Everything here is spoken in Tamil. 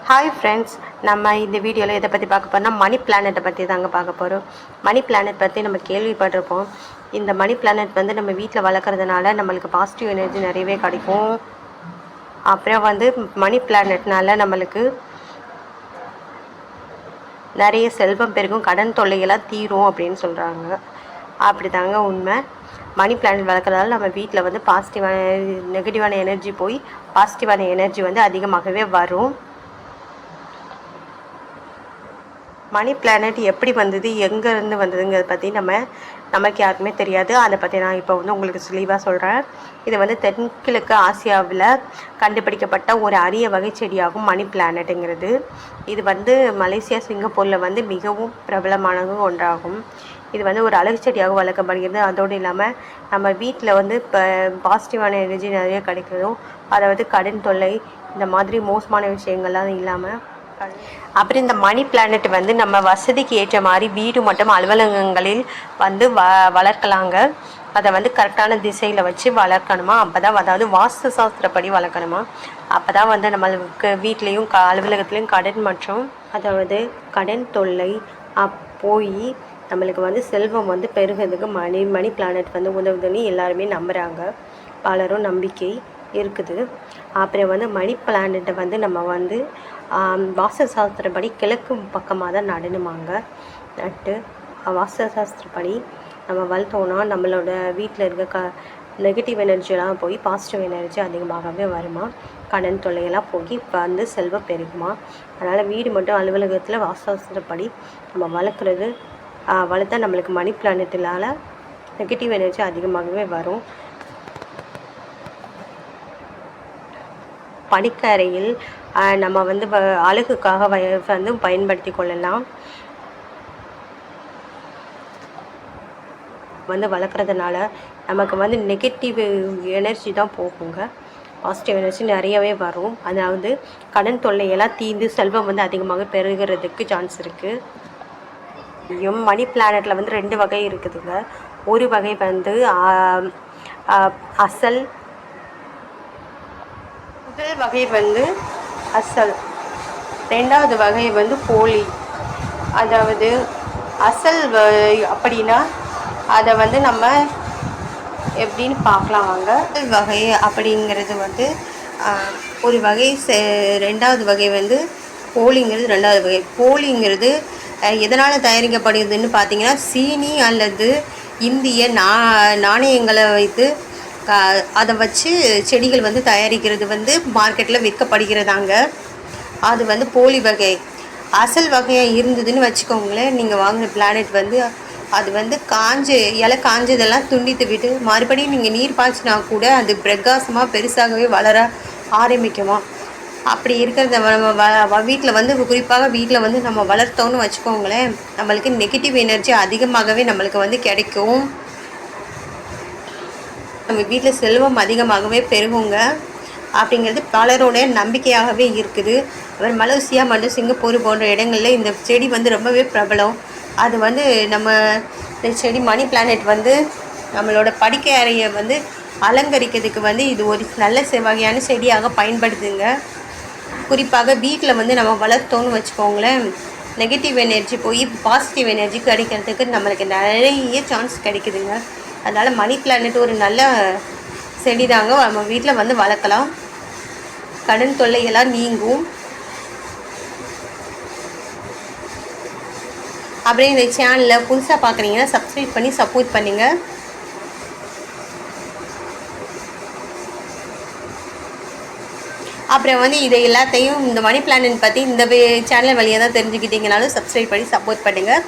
ஹாய் ஃப்ரெண்ட்ஸ், நம்ம இந்த வீடியோவில் இதை பற்றி பார்க்க போகிறோம்னா மணி பிளானட்டை பற்றி தாங்க பார்க்க போகிறோம். மணி பிளானட் பற்றி நம்ம கேள்விப்பட்டிருப்போம். இந்த மணி பிளானட் வந்து நம்ம வீட்டில் வளர்க்குறதுனால நம்மளுக்கு பாசிட்டிவ் எனர்ஜி நிறையவே கிடைக்கும். அப்புறம் வந்து மணி பிளானட்னால நம்மளுக்கு நிறைய செல்வம் பெருகும், கடன் தொல்லைகளாக தீரும் அப்படின்னு சொல்கிறாங்க. அப்படி தாங்க உண்மை. மணி பிளானட் வளர்க்குறதால நம்ம வீட்டில் வந்து நெகட்டிவான எனர்ஜி போய் பாசிட்டிவான எனர்ஜி வந்து அதிகமாகவே வரும். மணி பிளானட் எப்படி வந்தது, எங்கேருந்து வந்ததுங்கிறத பற்றி நமக்கு யாருக்குமே தெரியாது. அதை பற்றி நான் இப்போ வந்து உங்களுக்கு தெளிவாக சொல்கிறேன். இது வந்து தென்கிழக்கு ஆசியாவில் கண்டுபிடிக்கப்பட்ட ஒரு அரிய வகை செடியாகும் மணி பிளானட்டுங்கிறது. இது வந்து மலேசியா, சிங்கப்பூரில் வந்து மிகவும் பிரபலமானது ஒன்றாகும். இது வந்து ஒரு அழகு செடியாக வளர்க்கப்படுகிறது. அதோடு இல்லாமல் நம்ம வீட்டில் வந்து இப்போ பாசிட்டிவான எனர்ஜி நிறைய கிடைக்கிறதும், அதாவது கடன் தொல்லை இந்த மாதிரி மோசமான விஷயங்கள்லாம் இல்லாமல். அப்புறம் இந்த மணி பிளானட் வந்து நம்ம வசதிக்கு ஏற்ற மாதிரி வீடு மற்றும் அலுவலகங்களில் வந்து வளர்க்கலாங்க. அதை வந்து கரெக்டான திசையில் வச்சு வளர்க்கணுமா, அப்போ தான், அதாவது வாஸ்து சாஸ்திரப்படி வளர்க்கணுமா, அப்போ தான் வந்து நம்மளுக்கு வீட்லேயும் அலுவலகத்துலேயும் கடன் மற்றும் அதாவது கடன் தொல்லை போய் நம்மளுக்கு வந்து செல்வம் வந்து பெருகிறதுக்கு மணி பிளானட் வந்து உதவுதுன்னு எல்லாருமே நம்புகிறாங்க. பலரும் நம்பிக்கை இருக்குது. அப்புறம் வந்து மணி பிளானட்டை வந்து நம்ம வந்து வாஸ்து சாஸ்திரப்படி கிழக்கு பக்கமாக தான் நடணுமாங்க. நட்டு வாஸ்து சாஸ்திரப்படி நம்ம வளர்த்தோன்னா நம்மளோட வீட்டில் இருக்க நெகட்டிவ் எனர்ஜியெல்லாம் போய் பாசிட்டிவ் எனர்ஜி அதிகமாகவே வருமா, கடன் தொல்லையெல்லாம் போய் இப்போ வந்து செல்வம் பெருகுமா. அதனால் வீடு மட்டும் அலுவலகத்தில் வாஸ்து சாஸ்திரப்படி நம்ம வளர்த்தா நம்மளுக்கு மணி பிளானட்டினால் நெகட்டிவ் எனர்ஜி அதிகமாகவே வரும். படுக்கறையில் நம்ம வந்து அழகுக்காக வந்து பயன்படுத்தி கொள்ளலாம். வந்து வளர்க்குறதுனால நமக்கு வந்து நெகட்டிவ் எனர்ஜி தான் போகுங்க, பாசிட்டிவ் எனர்ஜி நிறையவே வரும். அதாவது கடன் தொல்லையெல்லாம் தீர்ந்து செல்வம் வந்து அதிகமாக பெருகிறதுக்கு சான்ஸ் இருக்குது. மணி பிளானட்டில் வந்து 2 வகை இருக்குதுங்க. ஒரு வகை வந்து அசல், முதல் வகை வந்து அசல், 2வது வகை வந்து போலி. அதாவது அசல் அப்படின்னா அதை வந்து நம்ம எப்படின்னு பார்க்கலாம் வாங்க. அசல் வகை அப்படிங்கிறது வந்து ஒரு வகை, 2வது வகை வந்து போலிங்கிறது 2வது வகை. போலிங்கிறது எதனால் தயாரிக்கப்படுதுன்னு பார்த்தீங்கன்னா சீனி அல்லது இந்திய நாணயங்களை வைத்து அதை வச்சு செடிகள் வந்து தயாரிக்கிறது வந்து மார்க்கெட்டில் விற்கப்படுகிறதாங்க. அது வந்து போலி வகை. அசல் வகையாக இருந்ததுன்னு வச்சுக்கோங்களேன், நீங்கள் வாங்கின பிளானட் வந்து அது வந்து இலை காஞ்சதெல்லாம் துண்டித்து விட்டு மறுபடியும் நீங்கள் நீர் பாய்ச்சினா கூட அது பிரகாசமாக பெருசாகவே வளர ஆரம்பிக்குமா. அப்படி இருக்கிறத நம்ம வீட்டில் வந்து குறிப்பாக வீட்டில் வந்து நம்ம வளர்த்தோன்னு வச்சுக்கோங்களேன், நம்மளுக்கு நெகட்டிவ் எனர்ஜி அதிகமாகவே நம்மளுக்கு வந்து கிடைக்கும். நம்ம வீட்டில் செல்வம் அதிகமாகவே பெருகுங்க அப்படிங்கிறது பலரோட நம்பிக்கையாகவே இருக்குது. அப்புறம் மலேசியா மற்றும் சிங்கப்பூர் போன்ற இடங்களில் இந்த செடி வந்து ரொம்பவே பிரபலம். அது வந்து நம்ம இந்த செடி மணி பிளானட் வந்து நம்மளோட படுக்கை அறையை வந்து அலங்கரிக்கிறதுக்கு வந்து இது ஒரு நல்ல வகையான செடியாக பயன்படுதுங்க. குறிப்பாக வீட்டில் வந்து நம்ம வளர்த்தோன்னு வச்சுக்கோங்களேன், நெகட்டிவ் எனர்ஜி போய் பாசிட்டிவ் எனர்ஜி கிடைக்கிறதுக்கு நம்மளுக்கு நிறைய சான்ஸ் கிடைக்குதுங்க. அதனால் மணி பிளானட் ஒரு நல்ல செடி தாங்க, நம்ம வீட்டில் வந்து வளர்க்கலாம். கடன் தொல்லையெல்லாம் நீங்கும். அப்படியே இந்த சேனலில் புதுசாக பார்க்குறீங்கன்னா சப்ஸ்கிரைப் பண்ணி சப்போர்ட் பண்ணுங்கள். அப்புறம் வந்து இதை எல்லாத்தையும் இந்த மணி பிளானட் பற்றி இந்த சேனல் வழியாக தான் தெரிஞ்சுக்கிட்டீங்கனாலும் சப்ஸ்கிரைப் பண்ணி சப்போர்ட் பண்ணுங்கள்.